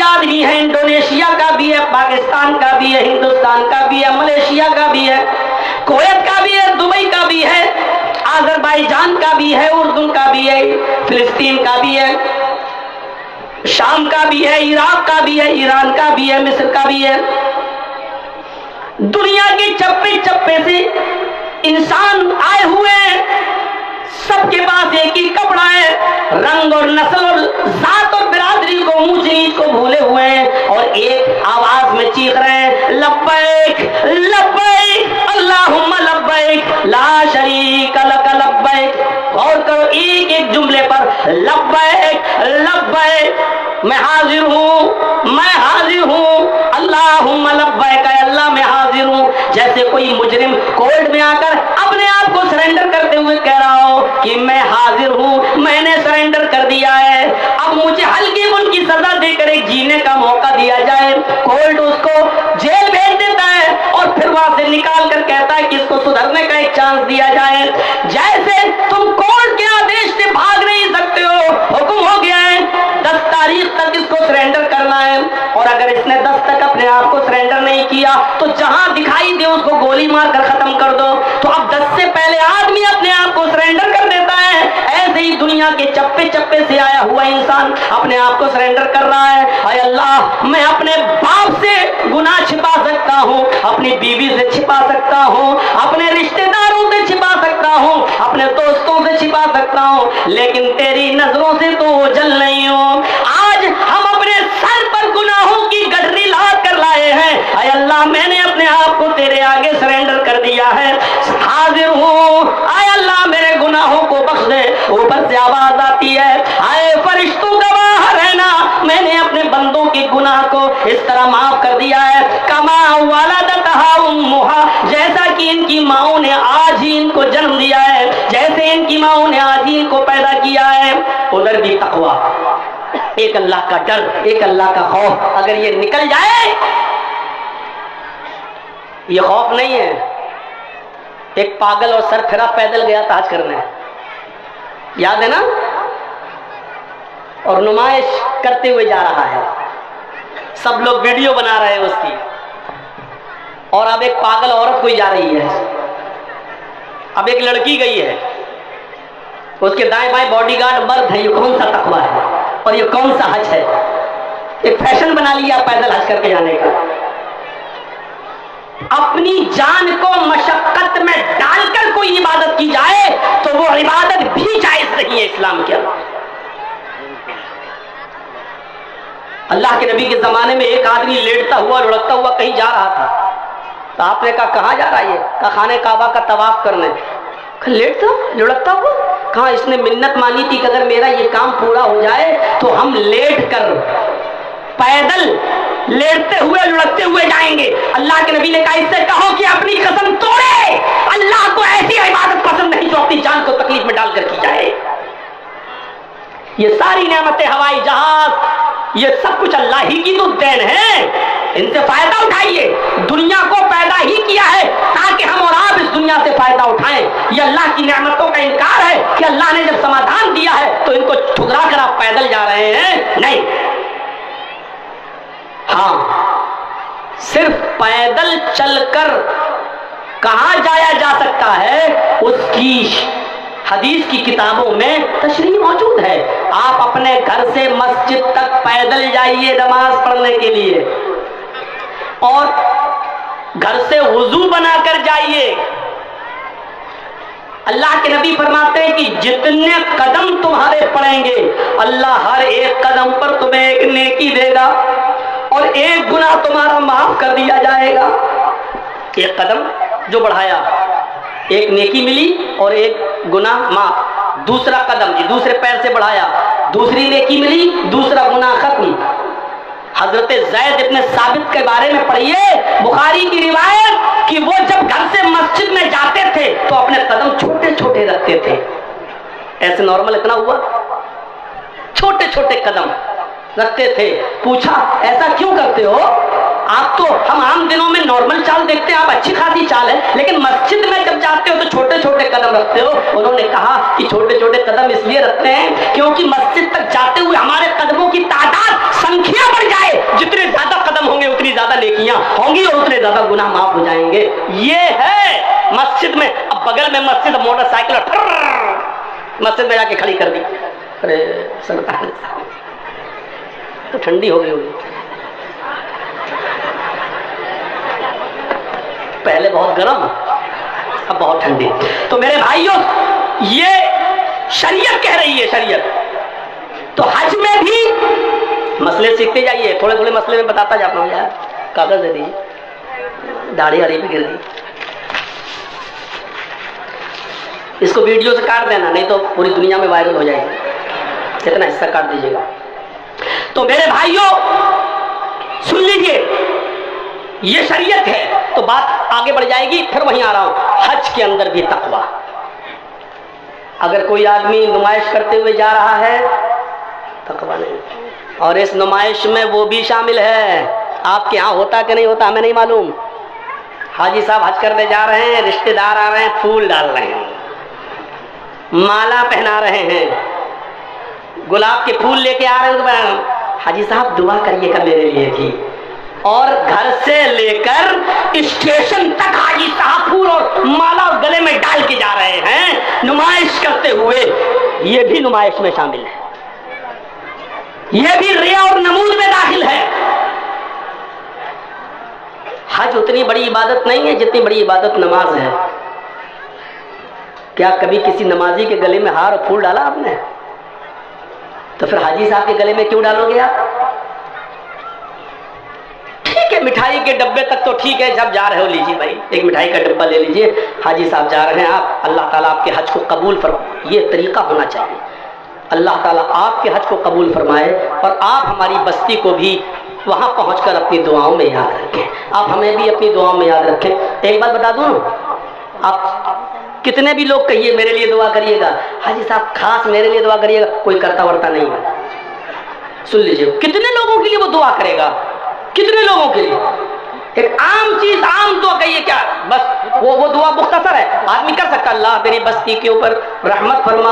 बुनियाद ही है, इंडोनेशिया का भी है, पाकिस्तान का भी है, हिंदुस्तान का भी है, मलेशिया का भी है, कुवैत का भी है, दुबई का भी है, अजरबैजान का भी है, उर्दू का भी है, फिलिस्तीन का भी है, शाम का भी है, इराक का भी है, ईरान का भी है, मिस्र का भी है। दुनिया के चप्पे चप्पे से इंसान आए हुए हैं, सबके पास एक ही कपड़ा है, रंग और नस्ल और जात और बिरादरी को, ऊंच नीच को भूले हुए हैं और एक आवाज में चीख रहे हैं, लब्बैक लब्बैक अल्लाहुम्मा लब्बैक ला शरीक लक लब्बैक। गौर करो एक एक जुमले पर, लब्बैक लब्बैक, मैं हाजिर हूँ, अल्लाहुम्मा लब्बैक, अल्लाह मैं हाजिर हूँ। जैसे कोई मुजरिम कोर्ट में आकर अपने आप को सरेंडर करते हुए कह रहा हो कि मैं हाजिर हूँ, मैंने सरेंडर कर दिया है, अब मुझे हल्की फुल्की सजा देकर एक जीने का मौका दिया जाए। कोर्ट उसको जेल भेज देता है और फिर वहां से निकाल कर कहता है कि इसको सुधरने का एक चांस दिया जाए। जैसे तुम कोर्ट के आदेश से भाग नहीं सकते हो, हुक्म हो गया है 10 तारीख तक इसको सरेंडर करना है, और अगर इसने 10 तक अपने आप को सरेंडर नहीं किया तो जहां दिखाई दे उसको गोली मारकर खत्म कर दो। तो अब 10 से पहले आदमी अपने आप को सरेंडर कर देता है, ऐसे ही दुनिया के चप्पे चप्पे से आया हुआ इंसान अपने आप को सरेंडर कर रहा है। हाय अल्लाह, मैं अपने बाप से गुनाह छिपा सकता हूँ, अपनी बीवी से छिपा सकता हूँ, अपने रिश्तेदारों से छिपा सकता हूँ, अपने दोस्तों से छिपा सकता हूँ, लेकिन तेरी नजरों से तो ओझल नहीं हो। आज हम अपने सर पर गुनाहों की गठरी लाद कर लाए हैं। हाय अल्लाह, मैंने अपने आप को तेरे आगे सरेंडर कर दिया है, हाजिर हूँ, आय अल्लाह मेरे गुनाहों को बख्श दे। ऊपर से आवाज आती है, आए फरिश्तों गवाह रहना, मैंने अपने बंदों के गुनाह को इस तरह माफ कर दिया है, कमा वलदतहा उम्मुहा, जैसा कि इनकी माओं ने आज ही इनको जन्म दिया है, जैसे इनकी माओं ने आज ही इनको पैदा किया है। उधर भी तकवा, एक अल्लाह का डर, एक अल्लाह का खौफ अगर ये निकल जाए, ये खौफ नहीं है। एक पागल और सरफिरा पैदल गया था हज करने, याद है ना, और नुमाइश करते हुए जा रहा है, सब लोग वीडियो बना रहे हैं उसकी, और अब एक पागल औरत कोई जा रही है, अब एक लड़की गई है, उसके दाएं बाएं बॉडीगार्ड मर्द है। ये कौन सा तकवा है और ये कौन सा हज है? एक फैशन बना लिया पैदल हज करके जाने का। अपनी जान को मशक्कत में डालकर कोई इबादत की जाए तो वो इबादत भी जायज नहीं है इस्लाम के अंदर। अल्लाह के नबी के जमाने में एक आदमी लेटता हुआ लुढ़कता हुआ कहीं जा रहा था, तो आपने कहा कहाँ जा रहा है? कहा खाने काबा का तवाफ करने। लेटता लुढ़कता हुआ, कहा इसने मिन्नत मानी थी कि अगर मेरा ये काम पूरा हो जाए तो हम लेट कर पैदल लेटते हुए लुढ़कते हुए जाएंगे। अल्लाह के नबी ने कहा इससे कहो कि अपनी कसम तोड़े, अल्लाह को ऐसी इबादत पसंद नहीं जो अपनी जान को तकलीफ में डालकर की जाए। ये सारी नेमतें, हवाई जहाज, ये सब कुछ अल्लाह ही की तो देन है, इनसे फायदा उठाइए। दुनिया को पैदा ही किया है ताकि हम और आप इस दुनिया से फायदा उठाएं। ये अल्लाह की नेमतों का इनकार है कि अल्लाह ने जब समाधान दिया है तो इनको ठुकरा कर आप पैदल जा रहे हैं, नहीं। हाँ, सिर्फ पैदल चलकर कहां जाया जा सकता है उसकी हदीस की किताबों में तशरीह मौजूद है। आप अपने घर से मस्जिद तक पैदल जाइए नमाज पढ़ने के लिए, और घर से वुजू बनाकर जाइए। अल्लाह के नबी फरमाते हैं कि जितने कदम तुम्हारे पड़ेंगे अल्लाह हर एक कदम पर तुम्हें एक नेकी देगा और एक गुनाह तुम्हारा माफ कर दिया जाएगा। एक कदम जो बढ़ाया, एक नेकी मिली और एक गुनाह माफ। दूसरा कदम जी दूसरे पैर से बढ़ाया, दूसरी नेकी मिली, दूसरा गुनाह खत्म। हजरत ज़ैद इब्न साबित के बारे में पढ़िए, बुखारी की रिवायत कि वो जब घर से मस्जिद में जाते थे तो अपने कदम छोटे छोटे रखते थे, ऐसे नॉर्मल इतना हुआ, छोटे छोटे कदम रखते थे। पूछा ऐसा क्यों करते हो? आप तो हम आम दिनों में नॉर्मल चाल देखते हैं, आप अच्छी खासी चाल है, लेकिन मस्जिद में जब जाते हो तो छोटे छोटे कदम रखते हो। उन्होंने कहा कि छोटे छोटे कदम इसलिए रखते हैं क्योंकि मस्जिद तक जाते हुए हमारे कदमों की तादाद, संख्या बढ़ जाए, होंगी और उतने ज्यादा गुनाह माफ हो जाएंगे। ये है मस्जिद में। अब बगल में मस्जिद, मोटरसाइकिल मस्जिद में जाके खड़ी कर दी, अरे तो ठंडी हो गई होगी, पहले बहुत गर्म अब बहुत ठंडी। तो मेरे भाइयों, ये शरीयत कह रही है, शरीयत। तो हज में भी मसले सीखते जाइए, थोड़े थोड़े मसले में बताता जाता हूँ यार। कागज दे दीजिए, दाढ़ी हरी भी गिर गई, इसको वीडियो से काट देना, नहीं तो पूरी दुनिया में वायरल हो जाएगी। इतना हिस्सा काट दीजिएगा। तो मेरे भाइयों सुन लीजिए, ये शरीयत है। तो बात आगे बढ़ जाएगी, फिर वहीं आ रहा हूं। हज के अंदर भी तकवा। अगर कोई आदमी नुमाइश करते हुए जा रहा है, तकवा नहीं, और इस नुमाइश में वो भी शामिल है। आपके यहाँ होता कि नहीं होता हमें नहीं मालूम। हाजी साहब हज करने जा रहे हैं, रिश्तेदार आ रहे हैं, फूल डाल रहे हैं, माला पहना रहे हैं, गुलाब के फूल लेके आ रहे हैं, तो हाजी साहब दुआ करिएगा मेरे लिए भी। और घर से लेकर स्टेशन तक हाजी साहब फूल और माला गले में डाल के जा रहे हैं नुमाइश करते हुए। ये भी नुमाइश में शामिल है, ये भी रिया और नमूद में दाखिल है। हज उतनी बड़ी इबादत नहीं है जितनी बड़ी इबादत नमाज है। क्या कभी किसी नमाजी के गले में हार और फूल डाला आपने? तो फिर हाजी साहब के गले में क्यों डालोगे आप? ठीक है, मिठाई के डब्बे तक तो ठीक है, जब जा रहे हो लीजिए भाई, एक मिठाई का डब्बा ले लीजिए, हाजी साहब जा रहे हैं आप, अल्लाह ताला आपके हज को कबूल फरमाए। ये तरीका होना चाहिए। अल्लाह ताला आपके हज को कबूल फरमाए और आप हमारी बस्ती को भी वहाँ पहुँचकर अपनी दुआओं में याद रखें। आप हमें भी अपनी दुआओं में याद रखें। एक बात बता दूँ, आप कितने भी लोग कहिए मेरे लिए दुआ करिएगा, हाजी साहब खास मेरे लिए दुआ करिएगा, कोई करता वर्ता नहीं है। सुन लीजिए, कितने लोगों के लिए वो दुआ करेगा, कितने लोगों के लिए? एक आम चीज, आम दुआ कहिए क्या, बस वो दुआ मुख्तसर है, आदमी कर सकता। अल्लाह मेरी बस्ती के ऊपर रहमत फरमा,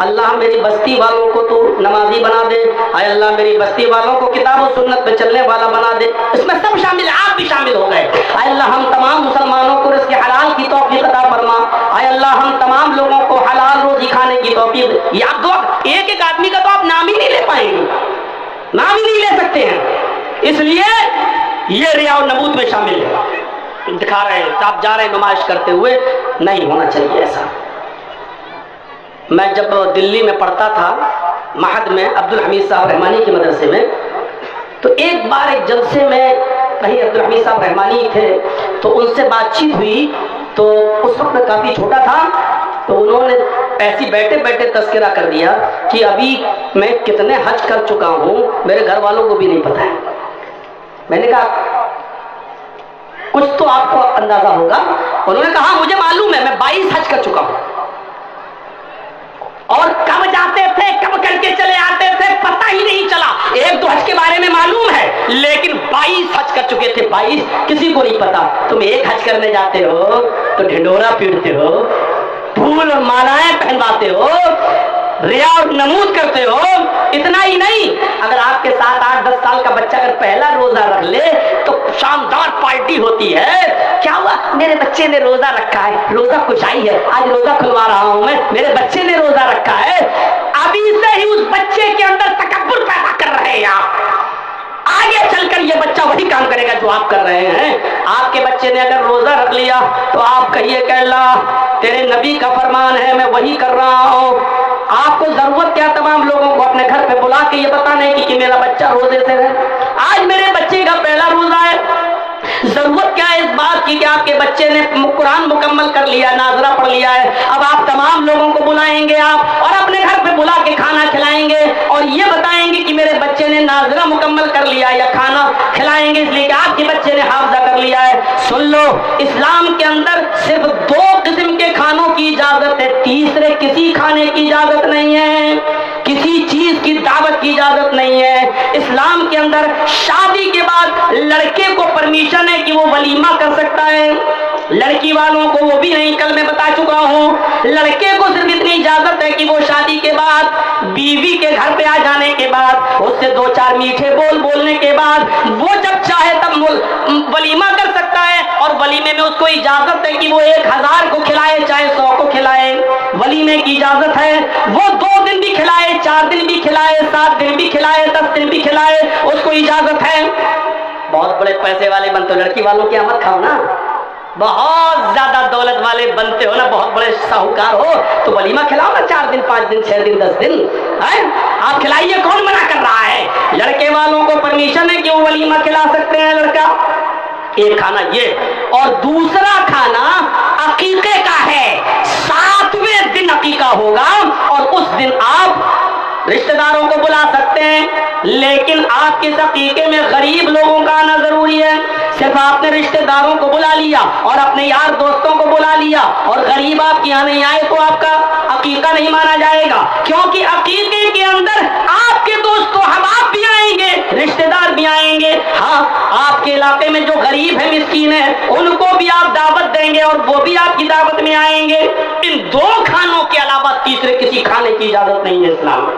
अल्लाह मेरी बस्ती वालों को तो नमाजी बना दे, आय अल्लाह मेरी बस्ती वालों को किताब और सुन्नत पे चलने वाला बना दे। इसमें सब शामिल, आप भी शामिल हो गए। आय अल्लाह हम तमाम मुसलमानों को रिज़्क़ हलाल की तौफीक अता फरमा, आय अल्लाह हम तमाम लोगों को हलाल रोजी खाने की तौफीक। ये आप दुआ, एक एक आदमी का तो आप नाम ही नहीं ले पाएंगे, नाम ही नहीं ले सकते हैं। इसलिए ये रिया और नमूद में शामिल है। दिखा रहे हैं, आप जा रहे हैं नुमाइश करते हुए, नहीं होना चाहिए ऐसा। मैं जब दिल्ली में पढ़ता था महद में, अब्दुल हमीद साहब रहमानी के मदरसे में, तो एक बार एक जलसे में कहीं अब्दुल हमीद साहब रहमानी थे, तो उनसे बातचीत हुई। तो उस वक्त मैं काफ़ी छोटा था, तो उन्होंने ऐसी बैठे बैठे तस्करा कर दिया कि अभी मैं कितने हज कर चुका हूँ मेरे घर वालों को भी नहीं पता है। मैंने कहा कुछ तो आपको अंदाजा होगा। उन्होंने कहा मुझे मालूम है, मैं 22 हज कर चुका हूं, और कब जाते थे कब करके चले आते थे पता ही नहीं चला। एक दो हज के बारे में मालूम है, लेकिन 22 हज कर चुके थे, 22 किसी को नहीं पता। तुम एक हज करने जाते हो तो ढिंडोरा पीटते हो, फूल और मालाएं पहनवाते हो, रिया और नमूद करते हो। इतना ही नहीं, अगर आपके 7, 8, 10 साल का बच्चा अगर पहला रोजा रख ले तो शानदार पार्टी होती है। क्या हुआ, मेरे बच्चे ने रोजा रखा है, रोजा खुशाई है, आज रोजा खुलवा रहा हूं मैं, मेरे बच्चे ने रोजा रखा है। अभी से ही उस बच्चे के अंदर तकब्बुर पैदा कर रहे हैं आप। आगे चलकर ये बच्चा वही काम करेगा जो आप कर रहे हैं। आपके बच्चे ने अगर रोजा रख लिया तो आप कहिए कि अल्लाह तेरे नबी का फरमान है, मैं वही कर रहा हूं। आपको जरूरत क्या तमाम लोगों को अपने घर पे बुला के ये बताने की कि मेरा बच्चा रोजे से है, आज मेरे बच्चे का पहला रोजा है। जरूरत क्या है इस बात की कि आपके बच्चे ने कुरान मुकम्मल कर लिया, नाजरा पढ़ लिया है, अब आप तमाम लोगों को बुलाएंगे आप और अपने घर पे बुला के खाना खिलाएंगे और ये बताएंगे कि मेरे बच्चे ने नाजरा मुकम्मल कर लिया, या खाना खिलाएंगे इसलिए कि आपके बच्चे ने हाफजा कर लिया है। सुन लो, इस्लाम के अंदर सिर्फ 2 किस्म के खानों की इजाजत है, तीसरे किसी खाने की इजाजत नहीं है, किसी चीज की दावत की इजाजत नहीं है। इस्लाम के अंदर शादी के बाद लड़के को परमिशन है कि वो वलीमा कर सकता है, लड़की वालों को वो भी नहीं, कल मैं बता चुका हूँ। लड़के को सिर्फ इतनी इजाजत है कि वो शादी के बाद बीवी के घर पे आ जाने के बाद उससे 2-4 मीठे बोल बोलने के बाद वो जब चाहे तब वलीमा कर सकता है, और वलीमे में उसको इजाजत है कि वो 1000 को खिलाए चाहे 100 को खिलाए, वलीमे की इजाजत है। वो 2 दिन भी खिलाए, 4 दिन भी खिलाए, 7 दिन भी खिलाए, 10 दिन भी खिलाए, उसको इजाजत है। बहुत बड़े पैसे वाले बनते हो, लड़की वालों की मत खाओ ना। बहुत ज्यादा दौलत वाले बनते हो ना, बहुत बड़े साहूकार हो, तो वलीमा खिलाओ ना 4 दिन, 5 दिन, 6 दिन, 10 दिन है? आप खिलाइए, कौन मना कर रहा है? लड़के वालों को परमिशन है कि वो वलीमा खिला सकते हैं लड़का। एक खाना ये, और दूसरा खाना अकीके का है। 7वें दिन अकीका होगा और उस दिन आप रिश्तेदारों को बुला सकते हैं, लेकिन आपके अकीके में गरीब लोगों का आना जरूरी है। सिर्फ आपने रिश्तेदारों को बुला लिया और अपने यार दोस्तों को बुला लिया और गरीब आपके यहाँ नहीं आए तो आपका अकीका नहीं माना जाएगा, क्योंकि अकीके के अंदर आपके दोस्त तो हम आप भी आएंगे, रिश्तेदार भी आएंगे। हाँ, आपके इलाके में जो गरीब है, मिस्कीन है, उनको भी आप दावत देंगे और वो भी आपकी दावत में आएंगे। इन 2 खानों के अलावा तीसरे किसी खाने की इजाजत नहीं है इस्लाम में।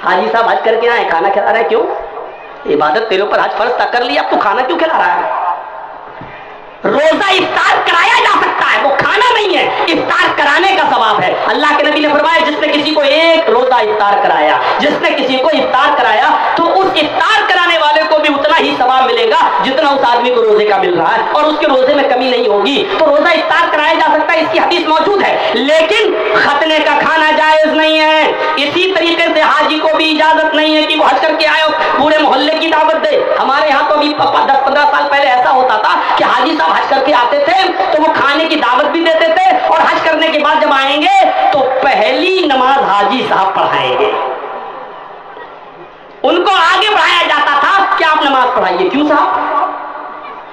हाजी साहब हज करके आए, खाना खिला रहा है, क्यों? इबादत तेरे ऊपर हज फर्ज तक कर लिया, अब तू खाना क्यों खिला रहा है? रोजा इफ्तार कराया जा सकता है, वो खाना नहीं है, इफ्तार कराने का सवाब है। अल्लाह के नबी ने फरमाया, जिसने किसी को 1 रोजा इफ्तार कराया, जिसने किसी को इफ्तार कराया, तो उस इफ्तार कराने वाले को भी उतना ही सवाब मिलेगा जितना उस आदमी को रोजे का मिल रहा है, और उसके रोजे में कमी नहीं होगी। तो रोजा इफ्तार कराया जा सकता है, इसकी हदीस मौजूद है, लेकिन खतने का खाना जायज नहीं है। इसी तरीके से हाजी को भी इजाजत नहीं है कि वो हज करके आए पूरे मोहल्ले की दावत दे। हमारे यहाँ तो अभी 10-15 साल पहले ऐसा होता था कि हाजी साहब हज करके आते थे तो वो खाने की दावत भी देते थे, और हज करने के बाद जब आएंगे तो पहली नमाज हाजी साहब पढ़ाएंगे। उनको आगे बढ़ाया जाता था कि आप नमाज पढ़ाइए। क्यों साहब?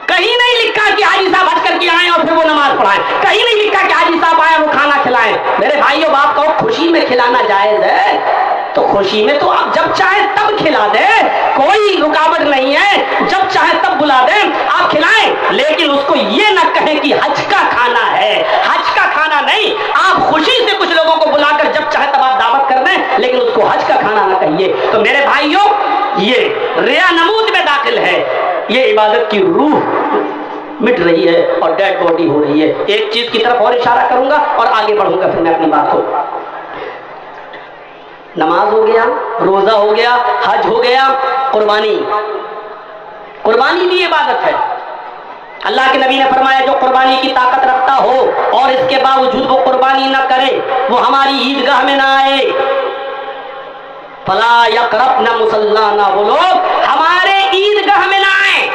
कहीं नहीं लिखा कि हाजी साहब हज करके आए और फिर वो नमाज पढ़ाएं, कहीं नहीं लिखा कि हाजी साहब आए वो खाना खिलाएं। मेरे भाइयों, बाप कहो, खुशी में खिलाना जायज है तो खुशी में तो आप जब चाहे तब खिला दें, कोई रुकावट नहीं है, जब चाहे तब बुला दें, आप खिलाएं, लेकिन उसको ये ना कहें कि हज का खाना है। हज का खाना नहीं, आप खुशी से कुछ लोगों को बुलाकर जब चाहे तब आप दावत कर दें, लेकिन उसको हज का खाना ना कहिए। तो मेरे भाइयों, ये रिया नमूद में दाखिल है, ये इबादत की रूह मिट रही है और डेड बॉडी हो रही है। एक चीज की तरफ और इशारा करूंगा और आगे बढ़ूंगा फिर मैं अपनी बात को। नमाज हो गया, रोजा हो गया, हज हो गया, कुर्बानी। कुर्बानी भी इबादत है। अल्लाह के नबी ने फरमाया, जो कुर्बानी की ताकत रखता हो और इसके बावजूद वो कुर्बानी न करे, वो हमारी ईदगाह में ना आए। फला यक़रबना मुसल्लाना, वो लोग हमारे ईदगाह में ना आए।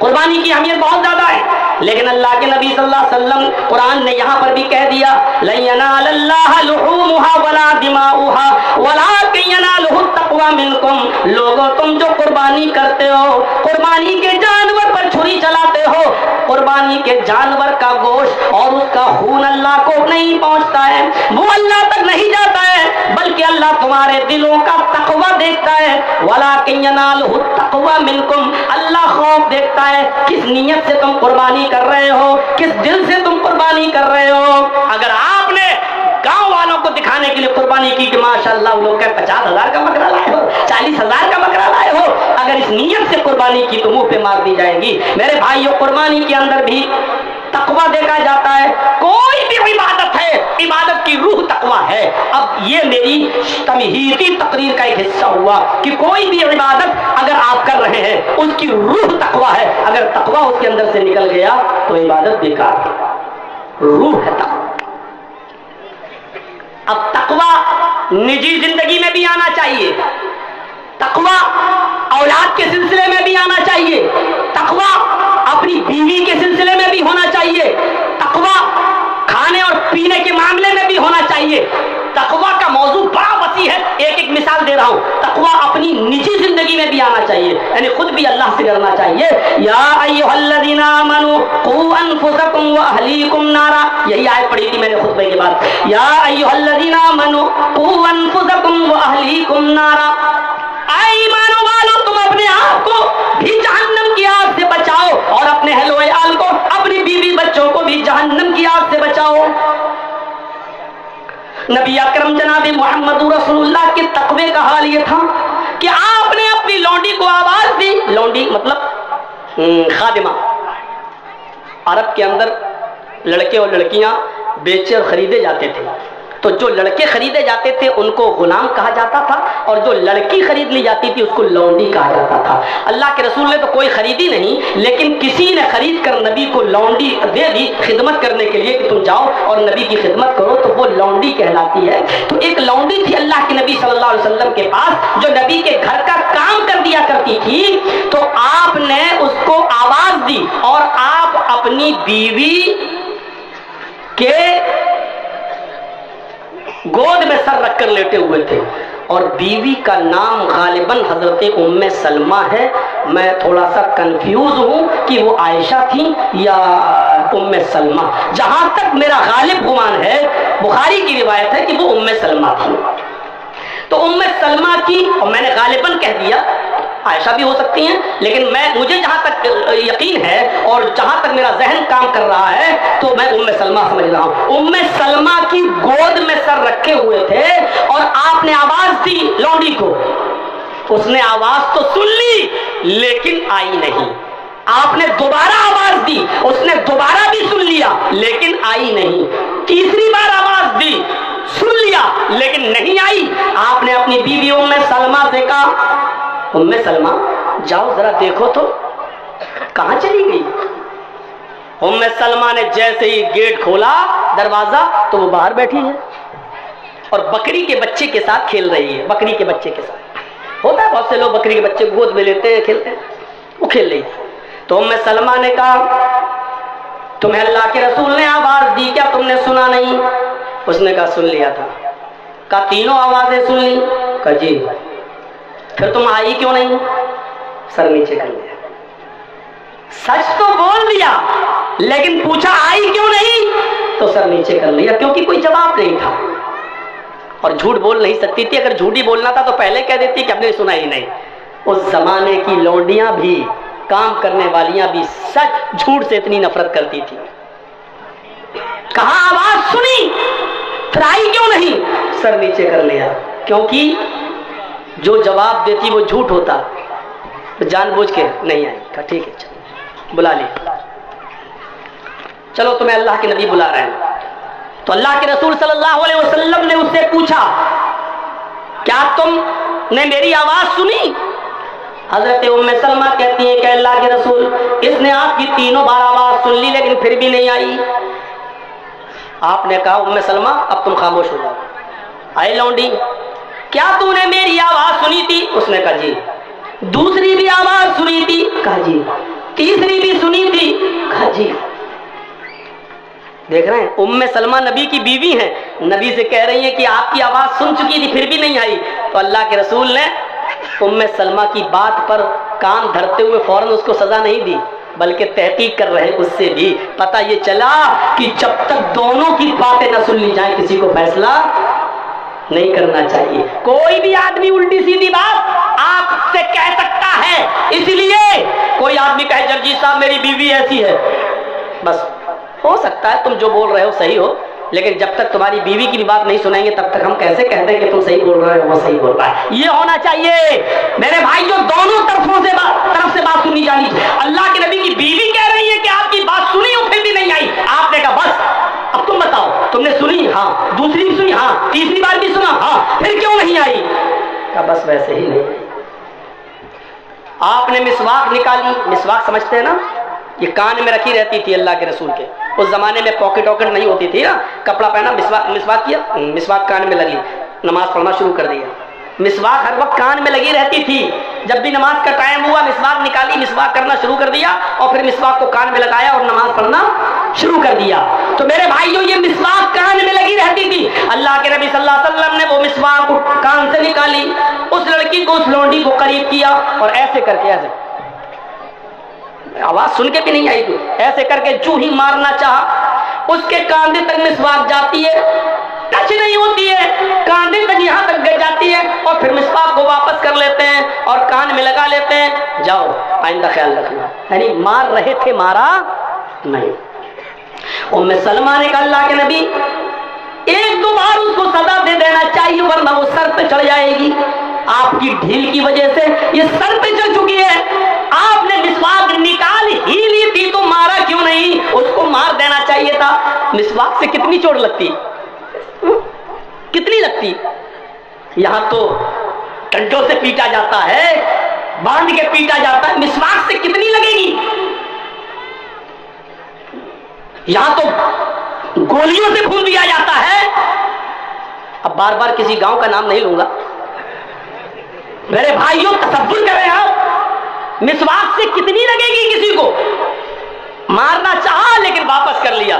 कुर्बानी की अहमियत बहुत ज्यादा है, लेकिन अल्लाह के नबी सल्लल्लाहु अलैहि वसल्लम कुरान ने यहाँ पर भी कह दिया, लन यनालल्लाह लुहूमुहा वला दिमाउहा वलाकिन यनालुहु तक़वा मिनकुम। लोगों, तुम जो कुर्बानी करते हो, कुर्बानी के जानवर पर छुरी चलाते हो, कुर्बानी के जानवर का गोश्त और उसका खून अल्लाह को नहीं पहुंचता है, वो अल्लाह तक नहीं जाता है, बल्कि अल्लाह तुम्हारे दिलों का तक़वा देखता है। वलाकिन यनालुहु तक़वा मिनकुम, अल्लाह खौफ देखता है किस नीयत से तुम कुर्बानी कर रहे हो, किस दिल से तुम कुर्बानी कर रहे हो। अगर आपने गांव वालों को दिखाने के लिए कुर्बानी की कि माशाअल्लाह वो लोग 50,000 का बकरा लाए हो, 40,000 का बकरा लाए हो, अगर इस नीयत से कुर्बानी की तो मुंह पे मार दी जाएगी। मेरे भाइयों, कुर्बानी के अंदर भी तकवा देखा जाता है। कोई भी इबादत है, इबादत की रूह तकवा है। अब ये मेरी तमहीदी तकरीर का एक हिस्सा हुआ कि कोई भी इबादत अगर आप कर रहे हैं उसकी रूह तकवा है, अगर तकवा उसके अंदर से निकल गया तो इबादत बेकार है। रूह है तकवा। अब तकवा निजी जिंदगी में भी आना चाहिए, तकवा औलाद के सिलसिले में भी आना चाहिए, तकवा अपनी बीवी के सिलसिले में भी होना चाहिए, तकवा खाने और पीने के मामले में भी होना चाहिए। तकवा का मौजू बड़ा वसी है, एक एक मिसाल दे रहा हूं। तकवा अपनी निजी जिंदगी में भी आना चाहिए, यानी खुद भी अल्लाह से डरना चाहिए। या अय्युहल्लज़ीना आमनू कू अनफुसकुम व अहलीकुम नारा, यही आयत पढ़ी थी मैंने खुतबे के बाद। या अय्युहल्लज़ीना आमनू कू अनफुसकुम व अहलीकुम नारा, ईमानों वालों, तुम अपने आप को भी जहन्नम की आग से बचाओ और अपने अहल व अयाल को, अपनी बीवी बच्चों اکرم جناب محمد رسول اللہ کے تقوی کا حال یہ تھا کہ آپ نے اپنی لونڈی کو آواز دی. لونڈی مطلب خادمہ. عرب کے اندر لڑکے اور لڑکیاں بیچے اور خریدے جاتے تھے, تو جو لڑکے خریدے جاتے تھے ان کو غلام کہا جاتا تھا, اور جو لڑکی خرید لی جاتی تھی اس کو لونڈی کہا جاتا تھا. اللہ کے رسول نے تو کوئی خریدی نہیں, لیکن کسی نے خرید کر نبی کو لونڈی دے دی خدمت کرنے کے لیے کہ تم جاؤ اور نبی کی خدمت کرو, تو وہ لونڈی کہلاتی ہے. تو ایک لونڈی تھی اللہ کے نبی صلی اللہ علیہ وسلم کے پاس جو نبی کے گھر کا کام کر دیا کرتی تھی. تو آپ نے اس کو آواز دی اور آپ اپنی بیوی کے گود میں سر رکھ کر لیٹے ہوئے تھے, اور بیوی کا نام غالباً حضرت ام سلمہ ہے. میں تھوڑا سا کنفیوز ہوں کہ وہ عائشہ تھی یا ام سلمہ. جہاں تک میرا غالب گمان ہے, بخاری کی روایت ہے کہ وہ ام سلمہ تھی. تو ام سلمہ کی, اور میں نے غالباً کہہ دیا, عائشہ بھی ہو سکتی ہیں, لیکن مجھے جہاں تک یقین ہے اور جہاں تک میرا ذہن کام کر رہا ہے تو میں ام سلمہ سمجھ رہا ہوں. ام سلمہ کی گود میں سر رکھے ہوئے تھے اور آپ نے آواز دی لونڈی کو. اس نے آواز تو سن لی لیکن آئی نہیں. آپ نے دوبارہ آواز دی, اس نے دوبارہ بھی سن لیا لیکن آئی نہیں. تیسری بار آواز دی, سن لیا لیکن نہیں آئی. آپ نے اپنی بیوی ام سلمہ سے کہا, ام سلمہ جاؤ ذرا دیکھو تو کہاں چلی گئی. ام سلمہ نے جیسے ہی گیٹ کھولا دروازہ تو وہ باہر بیٹھی ہے اور بکری کے بچے کے ساتھ کھیل رہی ہے. بکری کے بچے کے ساتھ ہوتا ہے, بہت سے لوگ بکری کے بچے گود میں لیتے ہیں, کھیلتے ہیں, وہ کھیل رہی ہے. تو ام سلمہ نے کہا تمہیں اللہ کے رسول نے آواز دی, کیا تم نے سنا نہیں؟ اس نے کہا سن لیا تھا. کہا تینوں آوازیں سن لی؟ کہا جی. پھر تم آئی کیوں نہیں؟ سر نیچے کر لیا. سچ تو بول دیا لیکن پوچھا آئی کیوں نہیں, تو سر نیچے کر لیا, کیونکہ کوئی جواب نہیں تھا اور جھوٹ بول نہیں سکتی تھی. اگر جھوٹ ہی بولنا تھا تو پہلے کہہ دیتی کہ ہم نے سنا ہی نہیں. اس زمانے کی لونڈیاں بھی, کام کرنے والیاں بھی سچ جھوٹ سے اتنی نفرت کرتی تھی. کہاں آواز سنی پھر آئی کیوں نہیں, سر نیچے کر لیا, کیونکہ جو جواب دیتی وہ جھوٹ ہوتا, جان بوجھ کے نہیں آئی. کہا ٹھیک ہے چلو بلا لی, چلو تمہیں اللہ کے نبی بلا رہے ہیں. تو اللہ کے رسول صلی اللہ علیہ وسلم نے اس سے پوچھا کیا تم نے میری آواز سنی؟ حضرت ام سلمہ کہتی ہیں کہ اللہ کے رسول اس نے آپ کی تینوں بار آواز سن لی لیکن پھر بھی نہیں آئی. آپ نے کہا ام سلمہ اب تم خاموش ہو جاؤ. آئے لونڈی, کیا تو نے میری آواز سنی تھی؟ اس نے کہا جی. دوسری بھی آواز سنی تھی؟ کہا جی. تیسری بھی سنی تھی؟ کہا جی. دیکھ رہے ہیں ام سلمہ نبی کی بیوی ہیں, نبی سے کہہ رہی ہیں کہ آپ کی آواز سن چکی تھی پھر بھی نہیں آئی. تو اللہ کے رسول نے ام سلمہ کی بات پر کان دھرتے ہوئے فوراً اس کو سزا نہیں دی, بلکہ تحقیق کر رہے. اس سے بھی پتہ یہ چلا کہ جب تک دونوں کی باتیں نہ سن لی جائیں کسی کو فیصلہ نہیں کرنا چاہیے. کوئی بھی آدمی الٹی سیدھی بات آپ سے کہہ سکتا ہے, اس لیے کوئی آدمی کہے جرجی صاحب میری بیوی ایسی ہے, بس ہو سکتا ہے تم جو بول رہے ہو صحیح ہو, لیکن جب تک تمہاری بیوی کی بھی بات نہیں سنیں گے تب تک ہم کیسے کہتے ہیں کہ تم صحیح بول رہے ہو وہ صحیح بول رہا ہے. یہ ہونا چاہیے میرے بھائی جو دونوں طرف سے بات سنی جانی. اللہ کے نبی کی بیوی کہہ رہی ہے کہ آپ کی بات سنی ہو پھر بھی نہیں آئی. آپ نے کہا بس اب تم بتاؤ تم نے سنی؟ ہاں. دوسری بھی سنی؟ ہاں. تیسری بار بھی سنا؟ ہاں. پھر کیوں نہیں آئی؟ کہا بس ویسے ہی نہیں آئی. آپ نے مسواک نکالی. مسواک سمجھتے ہیں نا, یہ کان میں رکھی رہتی تھی اللہ کے رسول کے. اس زمانے میں پاکٹ واکٹ نہیں ہوتی تھی نا, کپڑا پہنا مسواک کیا, مسواک کان میں لگی, نماز پڑھنا شروع کر دیا. مسواک ہر وقت کان میں لگی رہتی تھی. جب بھی نماز کا ٹائم ہوا مسواک نکالی, مسواک کرنا شروع کر دیا اور پھر مسواک کو کان میں لگایا اور نماز پڑھنا شروع کر دیا. تو میرے بھائیوں یہ مسواک کان میں لگی رہتی تھی. اللہ کے نبی صلی اللہ علیہ وسلم نے وہ مسواک کان سے نکالی, اس لڑکی کو, اس لونڈی کو قریب کیا اور ایسے کر کے, ایسے آواز سن کے بھی نہیں آئی تھی, ایسے کر کے جو ہی مارنا چاہا اس کے کاندھے تک مسواک جاتی ہے, ٹچ نہیں ہوتی ہے, کاندھے تک یہاں تک گر جاتی ہے اور پھر مسواک کو واپس کر لیتے ہیں اور کان میں لگا لیتے ہیں. جاؤ آئندہ خیال رکھنا. یعنی مار رہے تھے, مارا نہیں. ام سلمہ نے کہا اللہ کے نبی एक दो बार उसको सजा दे देना चाहिए, वरना वो सर पे चढ़ जाएगी। आपकी ढील की वजह से ये सर पे चढ़ चुकी है। आपने मिसवाक निकाल ही ली थी तो मारा क्यों नहीं? उसको मार देना चाहिए था। मिसवाक से कितनी चोट लगती, कितनी लगती। यहां तो डंडों से पीटा जाता है, बांध के पीटा जाता है, मिसवाक से कितनी लगेगी। यहां तो गोलियों से भून दिया जाता है। अब बार बार किसी गांव का नाम नहीं लूंगा। मेरे भाइयों तसव्वुर करें आप, मिसवाक से कितनी लगेगी किसी को। मारना चाहा लेकिन वापस कर लिया।